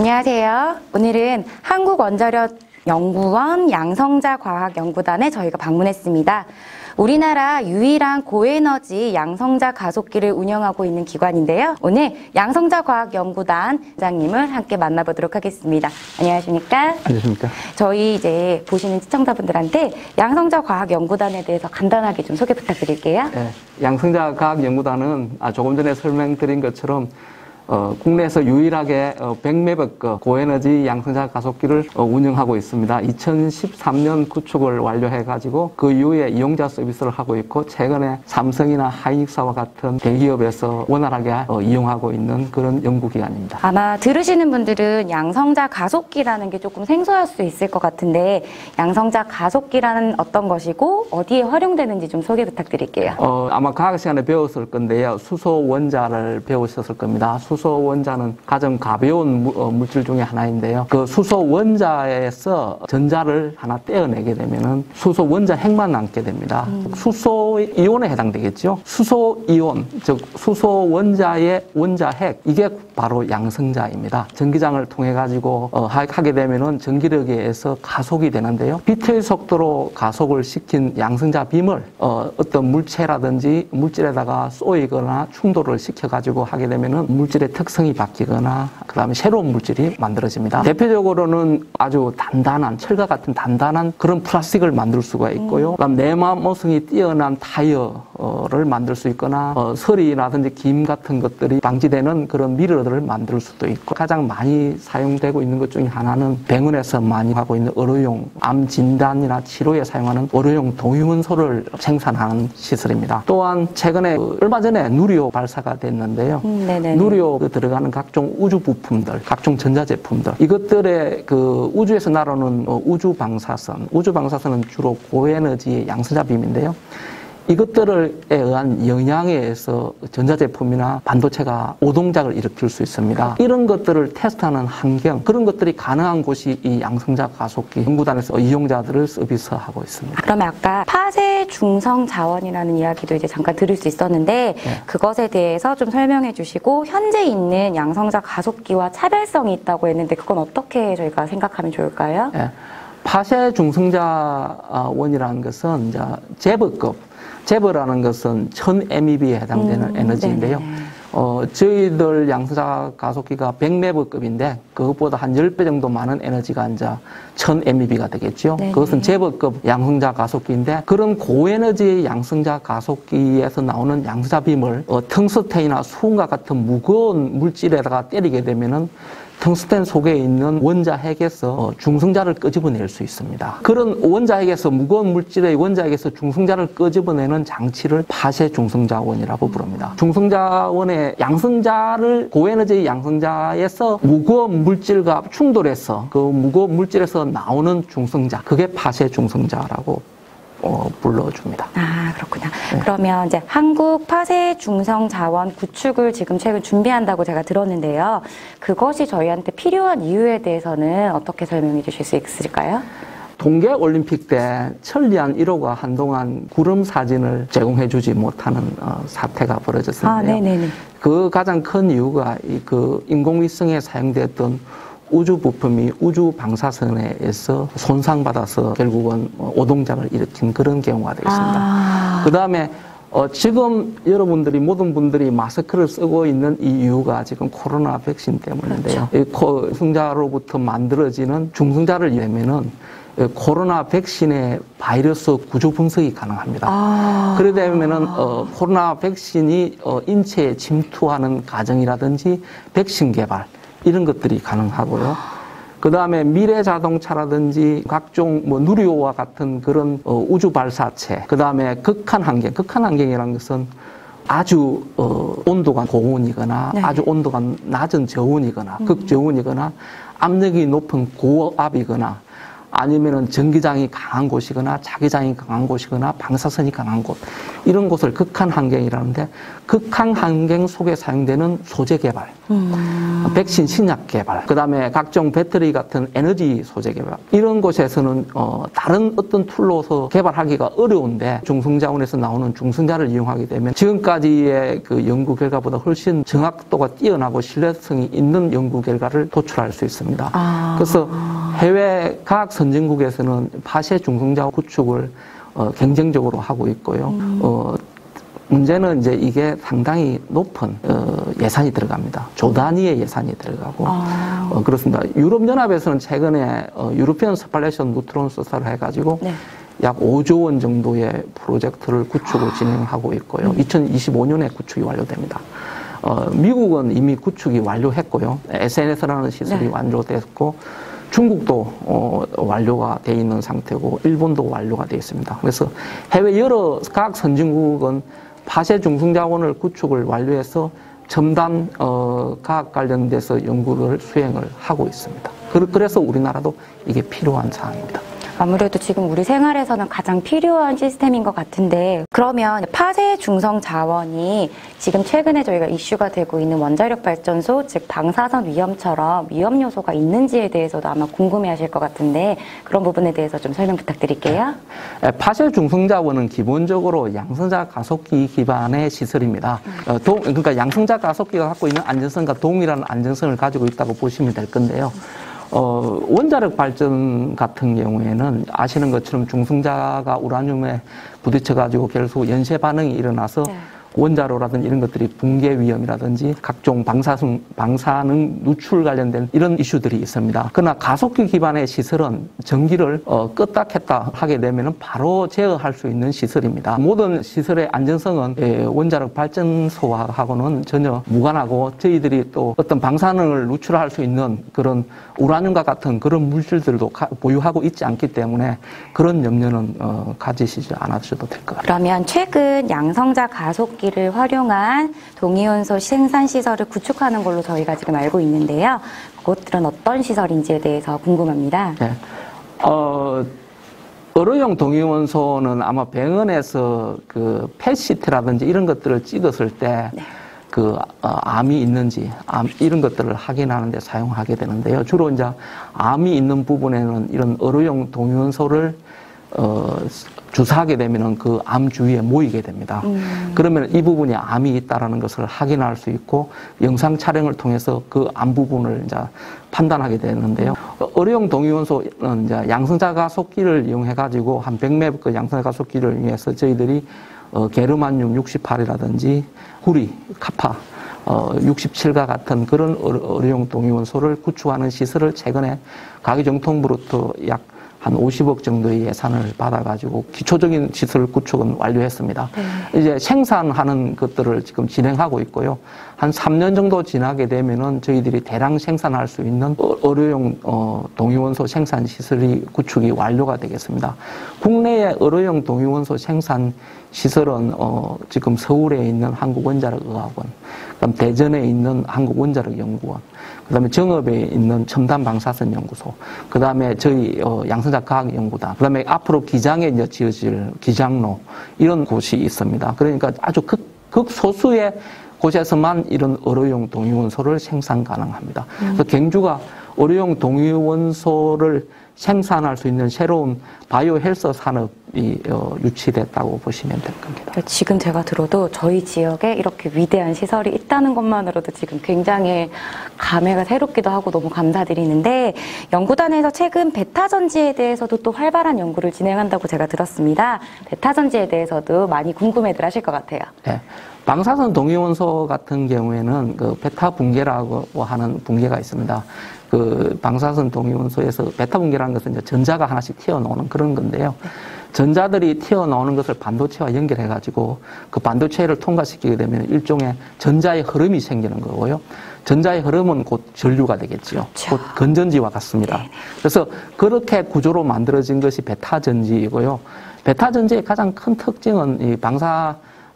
안녕하세요. 오늘은 한국원자력연구원 양성자과학연구단에 저희가 방문했습니다. 우리나라 유일한 고에너지 양성자 가속기를 운영하고 있는 기관인데요. 오늘 양성자과학연구단 장님을 함께 만나보도록 하겠습니다. 안녕하십니까? 안녕하십니까? 저희 이제 보시는 시청자분들한테 양성자과학연구단에 대해서 간단하게 좀 소개 부탁드릴게요. 네, 양성자과학연구단은 조금 전에 설명드린 것처럼 국내에서 유일하게 100메가급 고에너지 양성자 가속기를 운영하고 있습니다. 2013년 구축을 완료해가지고 그 이후에 이용자 서비스를 하고 있고 최근에 삼성이나 하이닉스와 같은 대기업에서 원활하게 이용하고 있는 그런 연구기관입니다. 아마 들으시는 분들은 양성자 가속기라는 게 조금 생소할 수 있을 것 같은데 양성자 가속기라는 어떤 것이고 어디에 활용되는지 좀 소개 부탁드릴게요. 아마 과학 시간에 배웠을 건데요. 수소 원자를 배우셨을 겁니다. 수소 원자는 가장 가벼운 물질 중에 하나인데요. 그 수소 원자에서 전자를 하나 떼어내게 되면은 수소 원자 핵만 남게 됩니다. 수소 이온에 해당되겠죠. 수소 이온, 즉 수소 원자의 원자 핵, 이게 바로 양성자입니다. 전기장을 통해 가지고 하게 되면은 전기력에 의해서 가속이 되는데요. 빛의 속도로 가속을 시킨 양성자 빔을 어떤 물체라든지 물질에다가 쏘이거나 충돌을 시켜 가지고 하게 되면은 물질의 특성이 바뀌거나 그 다음에 새로운 물질이 만들어집니다. 대표적으로는 아주 단단한 철과 같은 단단한 그런 플라스틱을 만들 수가 있고요. 그다음 내마모성이 뛰어난 타이어를 만들 수 있거나 설이라든지 김 같은 것들이 방지되는 그런 미러들을 만들 수도 있고 가장 많이 사용되고 있는 것 중에 하나는 병원에서 많이 하고 있는 의료용 암 진단이나 치료에 사용하는 의료용 동위원소를 생산하는 시설입니다. 또한 최근에 얼마 전에 누리호 발사가 됐는데요. 누리호 들어가는 각종 우주 부품들, 각종 전자제품들, 이것들의 그 우주에서 날아오는 우주 방사선은 주로 고에너지의 양성자 빔인데요. 이것들에 의한 영향에 의해서 전자제품이나 반도체가 오동작을 일으킬 수 있습니다. 이런 것들을 테스트하는 환경, 그런 것들이 가능한 곳이 이 양성자 가속기 연구단에서 이용자들을 서비스하고 있습니다. 그러면 아까 파쇄 중성 자원이라는 이야기도 이제 잠깐 들을 수 있었는데 그것에 대해서 좀 설명해 주시고 현재 있는 양성자 가속기와 차별성이 있다고 했는데 그건 어떻게 저희가 생각하면 좋을까요? 파쇄 중성자원이라는 것은 이제 제버라는 것은 1000MeV에 해당되는 에너지인데요. 저희들 양성자 가속기가 100메가급인데 그것보다 한 10배 정도 많은 에너지가 이제 1000MeV가 되겠죠. 그것은 제버급 양성자 가속기인데 그런 고에너지 양성자 가속기에서 나오는 양성자 빔을 텅스텐이나 수은과 같은 무거운 물질에다가 때리게 되면은 텅스텐 속에 있는 원자 핵에서 중성자를 끄집어낼 수 있습니다. 그런 원자 핵에서 무거운 물질의 원자 핵에서 중성자를 끄집어내는 장치를 파쇄 중성자원이라고 부릅니다. 중성자원의 양성자를 고에너지 양성자에서 무거운 물질과 충돌해서 그 무거운 물질에서 나오는 중성자, 그게 파쇄 중성자라고 불러줍니다. 아, 그렇구나. 그러면 이제 한국 파쇄 중성 자원 구축을 지금 최근 준비한다고 제가 들었는데요. 그것이 저희한테 필요한 이유에 대해서는 어떻게 설명해 주실 수 있을까요? 동계올림픽 때 천리안 1호가 한동안 구름 사진을 제공해주지 못하는 사태가 벌어졌었는데요. 그 가장 큰 이유가 그 인공위성에 사용됐던 우주 부품이 우주 방사선에 의해서 손상받아서 결국은 오동작을 일으킨 그런 경우가 되겠습니다. 그 다음에 지금 여러분들이 모든 분들이 마스크를 쓰고 있는 이 이유가 지금 코로나 백신 때문인데요. 그렇죠. 이 중성자로부터 만들어지는 중성자를 내면은 코로나 백신의 바이러스 구조 분석이 가능합니다. 그러다 보면은 코로나 백신이 인체에 침투하는 과정이라든지 백신 개발 이런 것들이 가능하고요. 그 다음에 미래 자동차라든지 각종 누리호와 같은 그런 우주 발사체, 그 다음에 극한 환경이라는 것은 아주 온도가 고온이거나 아주 온도가 낮은 저온이거나 극저온이거나 압력이 높은 고압이거나 아니면은 전기장이 강한 곳이거나 자기장이 강한 곳이거나 방사선이 강한 곳, 이런 곳을 극한 환경이라는데, 극한 환경 속에 사용되는 소재 개발, 백신 신약 개발, 그 다음에 각종 배터리 같은 에너지 소재 개발, 이런 곳에서는 다른 어떤 툴로서 개발하기가 어려운데, 중성자원에서 나오는 중성자를 이용하게 되면 지금까지의 그 연구 결과보다 훨씬 정확도가 뛰어나고 신뢰성이 있는 연구 결과를 도출할 수 있습니다. 그래서 해외 과학 선진국에서는 파쇄 중성자 구축을 경쟁적으로 하고 있고요. 문제는 이제 이게 상당히 높은 예산이 들어갑니다. 조 단위의 예산이 들어가고 그렇습니다. 유럽연합에서는 최근에 유로피언 스팔레이션 뉴트론 소사를 해가지고 네. 약 5조 원 정도의 프로젝트를 구축을 진행하고 있고요. 2025년에 구축이 완료됩니다. 미국은 이미 구축이 완료했고요. SNS라는 시설이 네. 완료됐고, 중국도 완료가 돼 있는 상태고, 일본도 완료가 되어 있습니다. 그래서 해외 여러 과학 선진국은 파쇄 중성자원을 구축을 완료해서 첨단 과학 관련돼서 연구를 수행을 하고 있습니다. 그래서 우리나라도 이게 필요한 사항입니다. 아무래도 지금 우리 생활에서는 가장 필요한 시스템인 것 같은데, 그러면 파쇄 중성 자원이 지금 최근에 저희가 이슈가 되고 있는 원자력 발전소, 즉 방사선 위험처럼 위험 요소가 있는지에 대해서도 아마 궁금해하실 것 같은데, 그런 부분에 대해서 좀 설명 부탁드릴게요. 파쇄 중성 자원은 기본적으로 양성자 가속기 기반의 시설입니다. 그러니까 양성자 가속기가 갖고 있는 안전성과 동일한 안전성을 가지고 있다고 보시면 될 건데요. 원자력 발전 같은 경우에는 아시는 것처럼 중성자가 우라늄에 부딪혀가지고 결국 연쇄 반응이 일어나서 네. 원자로라든지 이런 것들이 붕괴 위험이라든지 각종 방사능 누출 관련된 이런 이슈들이 있습니다. 그러나 가속기 기반의 시설은 전기를 껐다 켰다 하게 되면 바로 제어할 수 있는 시설입니다. 모든 시설의 안전성은 원자력 발전소하고는 전혀 무관하고, 저희들이 또 어떤 방사능을 누출할 수 있는 그런 우라늄과 같은 그런 물질들도 보유하고 있지 않기 때문에 그런 염려는 가지시지 않으셔도 될 것 같아요. 그러면 최근 양성자 가속기 를 활용한 동위원소 생산 시설을 구축하는 걸로 저희가 지금 알고 있는데요. 그것들은 어떤 시설인지에 대해서 궁금합니다. 네. 어뢰용 동위원소는 아마 병원에서 그 펫시트라든지 이런 것들을 찍었을 때 네. 그 암이 있는지 이런 것들을 확인하는 데 사용하게 되는데요. 주로 이제 암이 있는 부분에는 이런 어뢰용 동위원소를 주사하게 되면은 그 암 주위에 모이게 됩니다. 그러면 이 부분이 암이 있다라는 것을 확인할 수 있고, 영상 촬영을 통해서 그 암 부분을 이제 판단하게 되는데요. 어뢰용 동위원소는 이제 양성자 가속기를 이용해가지고 한 100매 그 양성자 가속기를 이용해서 저희들이 게르마늄 68이라든지 후리, 카파 67과 같은 그런 어뢰용 동위원소를 구축하는 시설을 최근에 가기정통부로부터 약 한 50억 정도의 예산을 받아가지고 기초적인 시설 구축은 완료했습니다. 이제 생산하는 것들을 지금 진행하고 있고요. 한 3년 정도 지나게 되면은 저희들이 대량 생산할 수 있는 어뢰용 동위원소 생산 시설이 구축이 완료가 되겠습니다. 국내의 어뢰용 동위원소 생산 시설은 지금 서울에 있는 한국원자력의학원, 그다음 대전에 있는 한국원자력연구원, 그다음에 정읍에 있는 첨단방사선연구소, 그다음에 저희 양성자과학연구단, 그다음에 앞으로 기장에 이제 지어질 기장로, 이런 곳이 있습니다. 그러니까 아주 극소수의 곳에서만 이런 어뢰용 동위원소를 생산 가능합니다. 그래서 경주가 어뢰용 동위원소를 생산할 수 있는 새로운 바이오 헬스 산업이 유치됐다고 보시면 될 겁니다. 지금 제가 들어도 저희 지역에 이렇게 위대한 시설이 있다는 것만으로도 지금 굉장히 감회가 새롭기도 하고 너무 감사드리는데, 연구단에서 최근 베타 전지에 대해서도 또 활발한 연구를 진행한다고 제가 들었습니다. 베타 전지에 대해서도 많이 궁금해들 하실 것 같아요. 네. 방사선 동위원소 같은 경우에는 그 베타 붕괴라고 하는 붕괴가 있습니다. 그 방사선 동위원소에서 베타 붕괴라는 것은 이제 전자가 하나씩 튀어나오는 그런 건데요. 전자들이 튀어나오는 것을 반도체와 연결해가지고 그 반도체를 통과시키게 되면 일종의 전자의 흐름이 생기는 거고요. 전자의 흐름은 곧 전류가 되겠지요. 곧 건전지와 같습니다. 그래서 그렇게 구조로 만들어진 것이 베타 전지이고요. 베타 전지의 가장 큰 특징은 이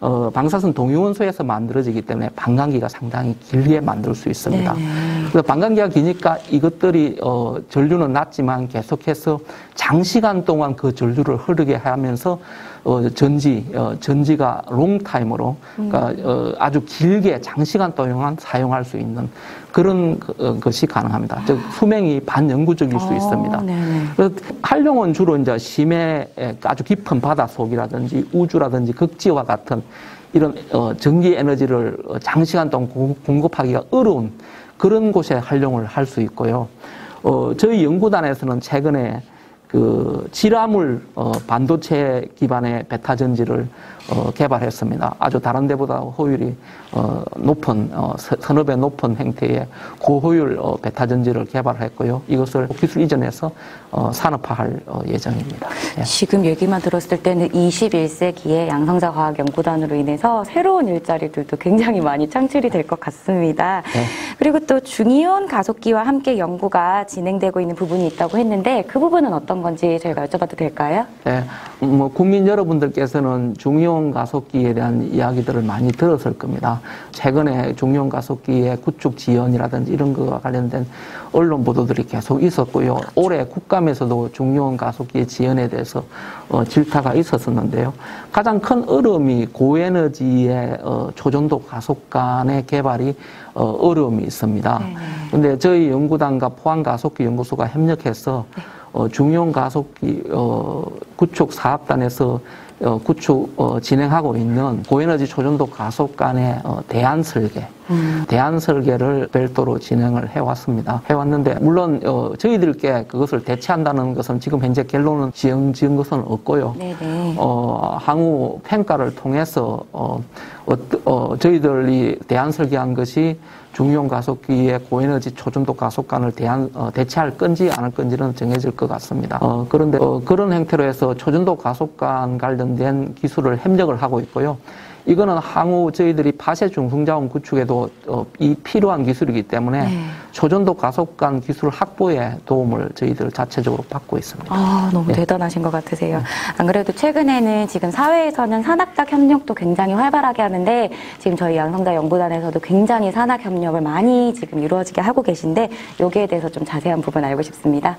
방사선 동위원소에서 만들어지기 때문에 반감기가 상당히 길게 만들 수 있습니다. 그래서 반감기가 기니까 이것들이 전류는 낮지만 계속해서 장시간 동안 그 전류를 흐르게 하면서 전지가 롱타임으로 그러니까 아주 길게 장시간 동안 사용할 수 있는 그런 것이 가능합니다. 즉 수명이 반영구적일 수 있습니다. 그래서 활용은 주로 이제 심해 아주 깊은 바닷속이라든지 우주라든지 극지와 같은 이런 전기 에너지를 장시간 동안 공급하기가 어려운 그런 곳에 활용을 할 수 있고요. 저희 연구단에서는 최근에 그 지라물 반도체 기반의 베타 전지를 개발했습니다. 아주 다른 데보다 효율이 높은 서너 배 높은 형태의 고효율 베타 전지를 개발했고요. 이것을 기술 이전해서 산업화할 예정입니다. 예. 지금 얘기만 들었을 때는 21세기의 양성자 과학연구단으로 인해서 새로운 일자리들도 굉장히 많이 창출이 될 것 같습니다. 네. 그리고 또 중이온 가속기와 함께 연구가 진행되고 있는 부분이 있다고 했는데 그 부분은 어떤 건지 저희가 여쭤봐도 될까요? 네, 뭐 국민 여러분들께서는 중이온 가속기에 대한 이야기들을 많이 들었을 겁니다. 최근에 중이온 가속기의 구축 지연이라든지 이런 것과 관련된 언론 보도들이 계속 있었고요. 올해 국감에서도 중이온 가속기의 지연에 대해서 질타가 있었었는데요. 가장 큰 어려움이 고에너지의 초전도 가속관의 개발이 어려움이 있습니다. 그런데 저희 연구단과 포항가속기 연구소가 협력해서 중이온 가속기 구축 사업단에서 구축 진행하고 있는 고에너지 초전도 가속관의 대안 설계를 별도로 진행을 해왔는데 물론 저희들께 그것을 대체한다는 것은 지금 현재 결론은 지은 것은 없고요. 향후 평가를 통해서 저희들이 대안 설계한 것이 중이온 가속기의 고에너지 초전도 가속관을 대체할 건지 안 할 건지는 정해질 것 같습니다. 그런데 그런 형태로 해서 초전도 가속관 관련된 기술을 협력을 하고 있고요. 이거는 향후 저희들이 폐쇄 중성자원 구축에도 이 필요한 기술이기 때문에 초전도 가속관 기술 확보에 도움을 저희들 자체적으로 받고 있습니다. 너무 대단하신 것 같으세요. 안 그래도 최근에는 지금 사회에서는 산학적 협력도 굉장히 활발하게 하는데 지금 저희 양성자 연구단에서도 굉장히 산학 협력을 많이 지금 이루어지게 하고 계신데 여기에 대해서 좀 자세한 부분 알고 싶습니다.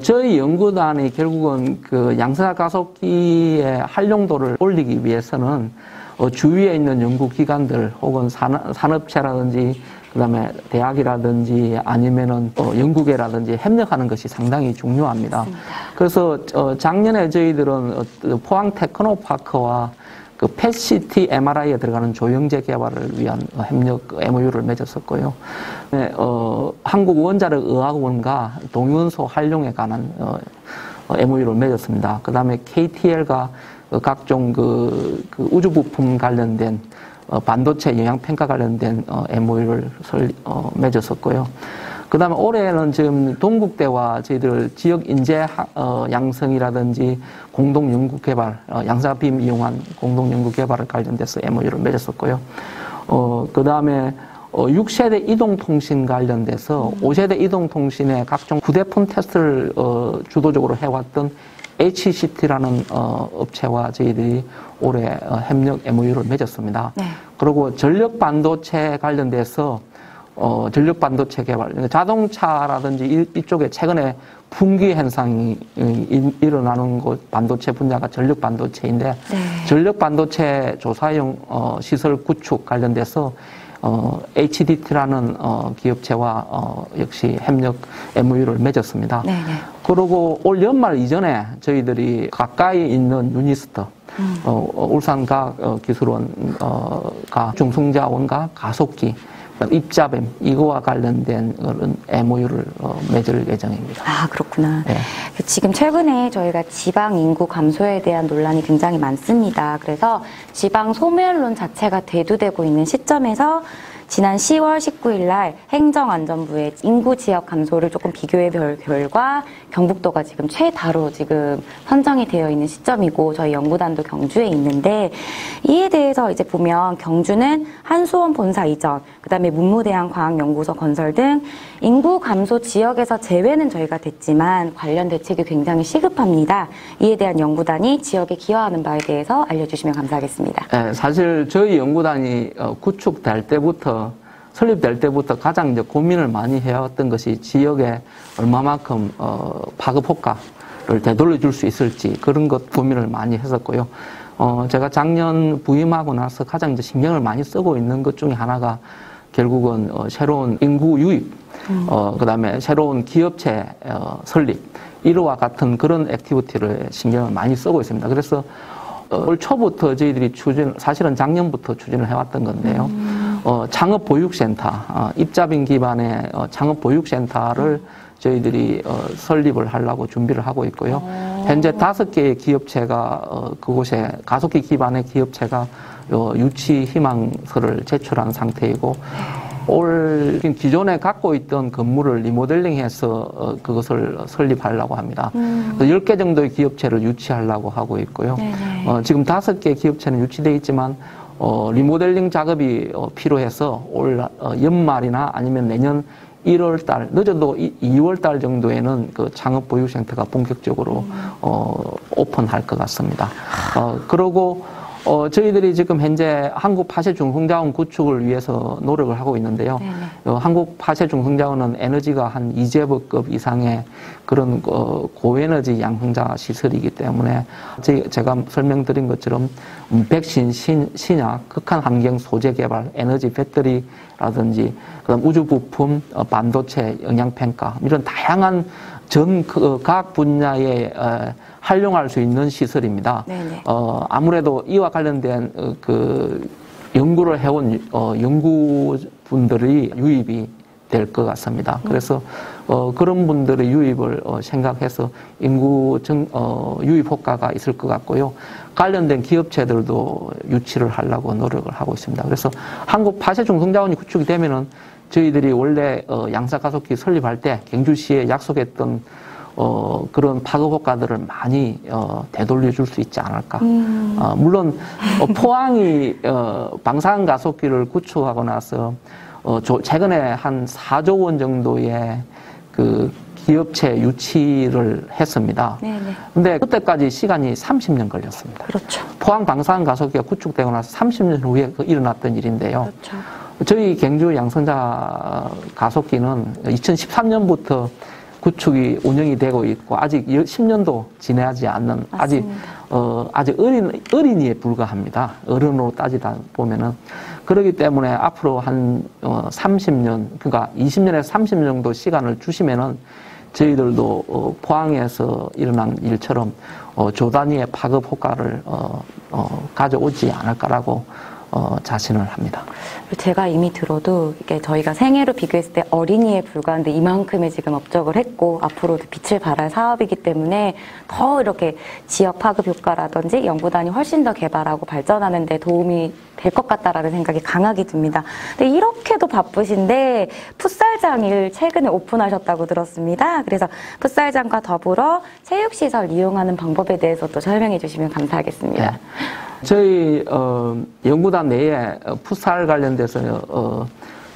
저희 연구단이 결국은 그 양성자 가속기의 활용도를 올리기 위해서는 주위에 있는 연구기관들 혹은 산업체라든지 그다음에 대학이라든지 아니면은 연구계라든지 협력하는 것이 상당히 중요합니다. 맞습니다. 그래서 작년에 저희들은 포항 테크노파크와 그 펫CT MRI에 들어가는 조영제 개발을 위한 협력 MOU를 맺었었고요. 네, 한국원자력의학원과 동위원소 활용에 관한 MOU를 맺었습니다. 그다음에 KTL과 각종 그 우주 부품 관련된 반도체 영향 평가 관련된 MOU를 맺었었고요. 그다음에 올해는 지금 동국대와 저희들 지역 인재 양성이라든지 공동 연구 개발, 양자빔 이용한 공동 연구 개발을 관련돼서 MOU를 맺었었고요. 그다음에 6세대 이동통신 관련돼서 5세대 이동통신의 각종 휴대폰 테스트를 주도적으로 해왔던 HCT라는 업체와 저희들이 올해 협력 MOU를 맺었습니다. 그리고 전력 반도체 관련돼서 전력 반도체 개발, 자동차라든지 이쪽에 최근에 분기 현상이 일어나는 곳 반도체 분야가 전력 반도체인데 전력 반도체 조사용 시설 구축 관련돼서 HDT라는 기업체와 역시 협력 MOU를 맺었습니다. 그리고 올 연말 이전에 저희들이 가까이 있는 유니스트, 울산과학기술원과 중성자원과 가속기, 입자뱀 이거와 관련된 그런 MOU를 맺을 예정입니다. 그렇구나. 지금 최근에 저희가 지방 인구 감소에 대한 논란이 굉장히 많습니다. 그래서 지방 소멸론 자체가 대두되고 있는 시점에서 지난 10월 19일 날 행정안전부의 인구 지역 감소를 조금 비교해 볼 결과 경북도가 지금 최다로 지금 선정이 되어 있는 시점이고 저희 연구단도 경주에 있는데 이에 대해서 이제 보면 경주는 한수원 본사 이전, 그다음에 문무대학 과학연구소 건설 등 인구 감소 지역에서 제외는 저희가 됐지만 관련 대책이 굉장히 시급합니다. 이에 대한 연구단이 지역에 기여하는 바에 대해서 알려주시면 감사하겠습니다. 네, 사실 저희 연구단이 구축될 때부터 설립될 때부터 가장 이제 고민을 많이 해왔던 것이 지역에 얼마만큼 파급 효과를 되돌려줄 수 있을지 그런 것 고민을 많이 했었고요. 제가 작년 부임하고 나서 가장 이제 신경을 많이 쓰고 있는 것 중에 하나가 결국은 새로운 인구 유입, 그다음에 새로운 기업체 설립 이와 같은 그런 액티비티를 신경을 많이 쓰고 있습니다. 그래서 올 초부터 저희들이 사실은 작년부터 추진을 해왔던 건데요. 창업보육센터, 입자빈 기반의 창업보육센터를 저희들이 설립을 하려고 준비를 하고 있고요. 현재 5개의 기업체가 그곳에 가속기 기반의 기업체가 유치 희망서를 제출한 상태이고 올 기존에 갖고 있던 건물을 리모델링해서 그것을 설립하려고 합니다. 10개 정도의 기업체를 유치하려고 하고 있고요. 지금 5개 기업체는 유치되어 있지만 리모델링 작업이 필요해서 올 연말이나 아니면 내년 1월 달, 늦어도 2월 달 정도에는 그 창업보육센터가 본격적으로 오픈할 것 같습니다. 그러고 저희들이 지금 현재 한국 폐쇄 중성자원 구축을 위해서 노력을 하고 있는데요. 한국 폐쇄 중성자원은 에너지가 한 2제곱급 이상의 그런 고에너지 양성자 시설이기 때문에 제가 설명드린 것처럼 백신, 신약, 극한 환경 소재 개발, 에너지 배터리라든지 그다음 우주 부품, 반도체, 영양평가 이런 다양한 전 각 분야에 활용할 수 있는 시설입니다. 아무래도 이와 관련된 그 연구를 해온 연구분들이 유입이 될 것 같습니다. 그래서 그런 분들의 유입을 생각해서 유입 효과가 있을 것 같고요. 관련된 기업체들도 유치를 하려고 노력을 하고 있습니다. 그래서 한국 폐쇄 중성자원이 구축이 되면은 저희들이 원래 양사가속기 설립할 때 경주시에 약속했던 그런 파급 효과들을 많이 되돌려줄 수 있지 않을까. 물론 포항이 방산가속기를 구축하고 나서 최근에 한 4조 원 정도의 그 기업체 유치를 했습니다. 근데 그때까지 시간이 30년 걸렸습니다. 그렇죠. 포항 방산가속기가 구축되고 나서 30년 후에 일어났던 일인데요. 그렇죠. 저희 경주 양성자 가속기는 2013년부터 구축이 운영이 되고 있고 아직 10년도 지나지 않는 아직 어린이에 불과합니다. 어른으로 따지다 보면은 그렇기 때문에 앞으로 한 30년 그러니까 20년에서 30년 정도 시간을 주시면은 저희들도 포항에서 일어난 일처럼 조 단위의 파급 효과를 가져오지 않을까라고 자신을 합니다. 제가 이미 들어도 이게 저희가 생애로 비교했을 때 어린이에 불과한데 이만큼의 지금 업적을 했고 앞으로도 빛을 발할 사업이기 때문에 더 이렇게 지역 파급 효과라든지 연구단이 훨씬 더 개발하고 발전하는 데 도움이 될 것 같다라는 생각이 강하게 듭니다. 근데 이렇게도 바쁘신데 풋살장을 최근에 오픈하셨다고 들었습니다. 그래서 풋살장과 더불어 체육시설 이용하는 방법에 대해서 또 설명해 주시면 감사하겠습니다. 네. 저희 연구단 내에 풋살 관련돼서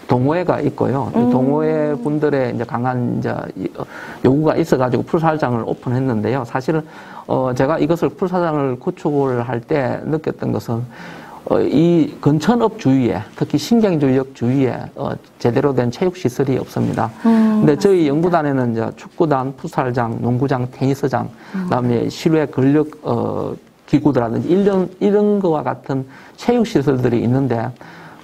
동호회가 있고요. 동호회 분들의 이제 강한 이제 요구가 있어가지고 풋살장을 오픈했는데요. 사실은 제가 이것을 풋살장을 구축을 할 때 느꼈던 것은 이 근천읍 주위에 특히 신경주역 주위에 제대로 된 체육 시설이 없습니다. 근데 저희 연구단에는 이제 축구단, 풋살장, 농구장, 테니스장, 그다음에 실외 근력 기구들라든지 이런 거와 같은 체육 시설들이 있는데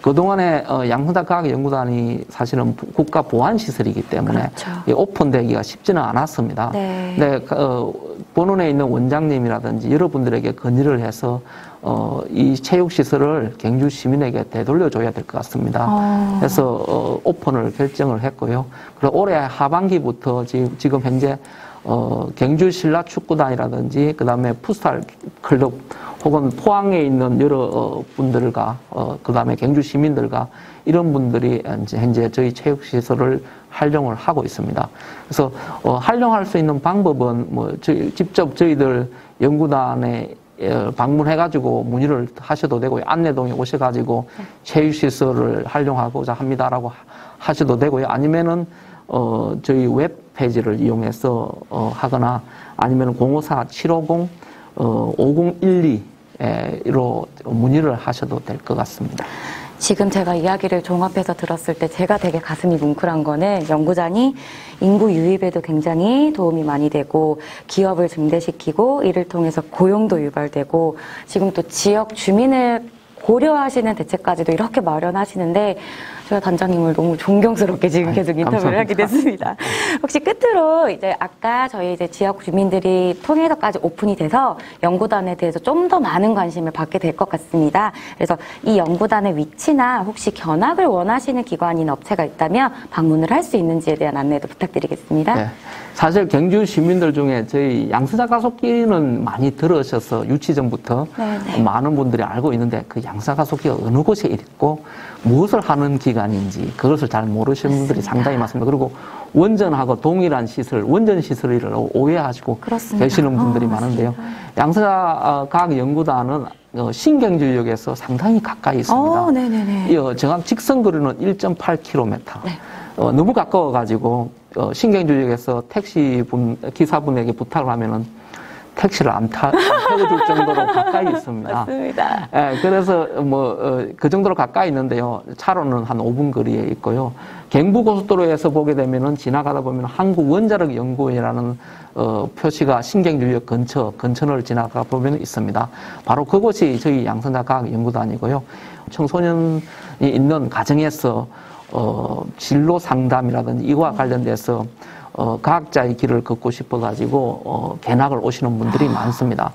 그동안에 양성자 과학연구단이 사실은 국가 보안 시설이기 때문에 그렇죠. 오픈되기가 쉽지는 않았습니다. 근데 본원에 있는 원장님이라든지 여러분들에게 건의를 해서 이 체육 시설을 경주 시민에게 되돌려줘야 될 것 같습니다. 그래서 오픈을 결정을 했고요. 그리고 올해 하반기부터 지금 현재 경주 신라 축구단이라든지 그다음에 풋살 클럽 혹은 포항에 있는 여러 분들과 그다음에 경주 시민들과 이런 분들이 이제 현재 저희 체육 시설을 활용을 하고 있습니다. 그래서 활용할 수 있는 방법은 뭐 직접 저희들 연구단에 방문해가지고 문의를 하셔도 되고요. 안내동에 오셔가지고 체육시설을 활용하고자 합니다라고 하셔도 되고요. 아니면은 저희 웹페이지를 이용해서 하거나 아니면 054-750-5012로 문의를 하셔도 될 것 같습니다. 지금 제가 이야기를 종합해서 들었을 때 제가 되게 가슴이 뭉클한 거는 연구단이 인구 유입에도 굉장히 도움이 많이 되고 기업을 증대시키고 이를 통해서 고용도 유발되고 지금 또 지역 주민을 고려하시는 대책까지도 이렇게 마련하시는데 제가 단장님을 너무 존경스럽게 지금 계속 인터뷰를 하게 됐습니다. 혹시 끝으로 이제 아까 저희 이제 지역 주민들이 통해서까지 오픈이 돼서 연구단에 대해서 좀 더 많은 관심을 받게 될 것 같습니다. 그래서 이 연구단의 위치나 혹시 견학을 원하시는 기관이나 업체가 있다면 방문을 할 수 있는지에 대한 안내도 부탁드리겠습니다. 네. 사실 경주 시민들 중에 저희 양서자 가속기는 많이 들으셔서 유치전부터 네네. 많은 분들이 알고 있는데 그 양서자 가속기가 어느 곳에 있고 무엇을 하는 기관인지 그것을 잘 모르시는 분들이 상당히 많습니다. 그리고 원전하고 동일한 시설, 원전 시설을 오해하시고 그렇습니다. 계시는 분들이 많은데요. 양서자 과학연구단은 신경주역에서 상당히 가까이 있습니다. 네네네. 정확 직선거리는 1.8km. 네. 너무 가까워가지고 신경주역에서 기사분에게 부탁을 하면은 택시를 안 태워줄 정도로 가까이 있습니다. 맞습니다. 예, 그래서 그 정도로 가까이 있는데요. 차로는 한 5분 거리에 있고요. 경부고속도로에서 보게 되면은 지나가다 보면 한국원자력연구원이라는 표시가 신경주역 근천을 지나가 보면 있습니다. 바로 그곳이 저희 양서자 과학연구단이고요. 청소년이 있는 가정에서 진로 상담이라든지 이와 관련돼서 과학자의 길을 걷고 싶어가지고 견학을 오시는 분들이 많습니다.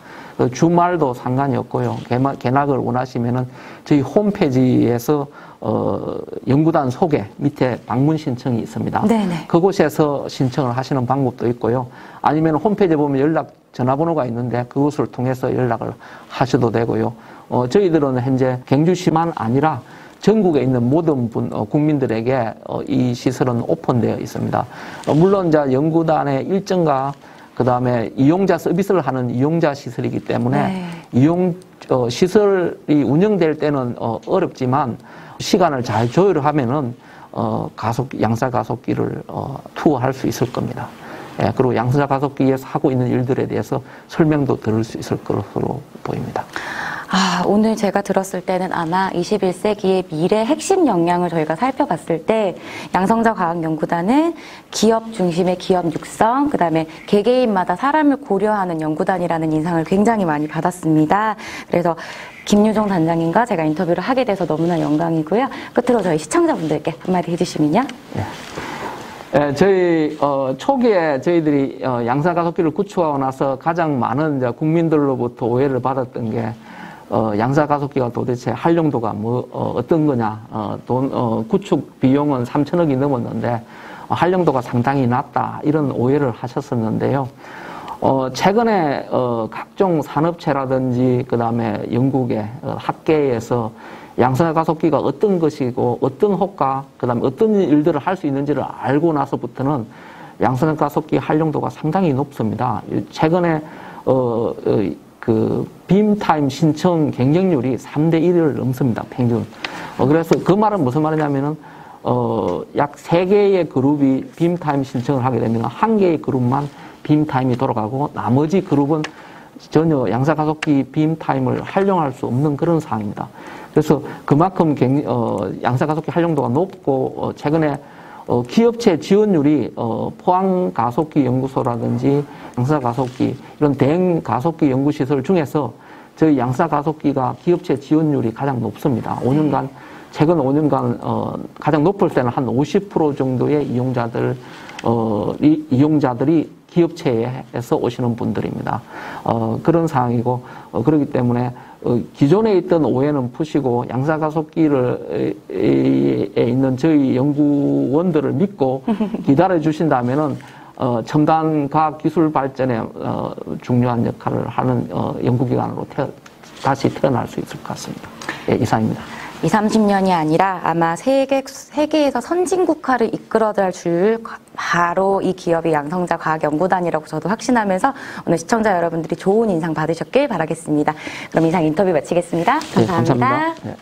주말도 상관이 없고요. 견학을 원하시면은 저희 홈페이지에서 연구단 소개 밑에 방문 신청이 있습니다. 네네. 그곳에서 신청을 하시는 방법도 있고요. 아니면 홈페이지에 보면 전화번호가 있는데 그곳을 통해서 연락을 하셔도 되고요. 저희들은 현재 경주시만 아니라 전국에 있는 모든 국민들에게 이 시설은 오픈되어 있습니다. 물론 이제 연구단의 일정과 그 다음에 이용자 서비스를 하는 이용자 시설이기 때문에 시설이 운영될 때는 어렵지만 시간을 잘 조율하면은 양사 가속기를 투어할 수 있을 겁니다. 예, 그리고 양사 가속기에서 하고 있는 일들에 대해서 설명도 들을 수 있을 것으로 보입니다. 오늘 제가 들었을 때는 아마 21세기의 미래 핵심 역량을 저희가 살펴봤을 때 양성자 과학연구단은 기업 중심의 기업 육성, 그다음에 개개인마다 사람을 고려하는 연구단이라는 인상을 굉장히 많이 받았습니다. 그래서 김유정 단장님과 제가 인터뷰를 하게 돼서 너무나 영광이고요. 끝으로 저희 시청자분들께 한마디 해주시면요. 네. 저희 초기에 저희들이 양사 가속기를 구축하고 나서 가장 많은 이제 국민들로부터 오해를 받았던 게 양사 가속기가 도대체 활용도가 어떤 거냐. 구축 비용은 3천억이 넘었는데 활용도가 상당히 낮다. 이런 오해를 하셨었는데요. 최근에 각종 산업체라든지 그다음에 영국의 학계에서 양사 가속기가 어떤 것이고 어떤 효과, 그다음에 어떤 일들을 할 수 있는지를 알고 나서부터는 양사 가속기 활용도가 상당히 높습니다. 최근에 빔타임 신청 경쟁률이 3대 1을 넘습니다, 평균. 그래서 그 말은 무슨 말이냐면은, 약 3개의 그룹이 빔타임 신청을 하게 되면 1개의 그룹만 빔타임이 돌아가고 나머지 그룹은 전혀 양사 가속기 빔타임을 활용할 수 없는 그런 상황입니다. 그래서 그만큼 양사 가속기 활용도가 높고, 최근에 기업체 지원율이 포항 가속기 연구소라든지 양사 가속기 이런 대형 가속기 연구시설 중에서 저희 양사 가속기가 기업체 지원율이 가장 높습니다. 5년간 최근 5년간 가장 높을 때는 한 50% 정도의 이용자들이 기업체에서 오시는 분들입니다. 그런 상황이고 그렇기 때문에 기존에 있던 오해는 푸시고 양사 가속기에 있는 저희 연구원들을 믿고 기다려 주신다면은 첨단 과학 기술 발전에 중요한 역할을 하는 연구기관으로 다시 태어날 수 있을 것 같습니다. 예, 이상입니다. 20, 30년이 아니라 아마 세계에서 선진국화를 이끌어갈 줄 바로 이 기업이 양성자 과학연구단이라고 저도 확신하면서 오늘 시청자 여러분들이 좋은 인상 받으셨길 바라겠습니다. 그럼 이상 인터뷰 마치겠습니다. 감사합니다. 예, 감사합니다. 예.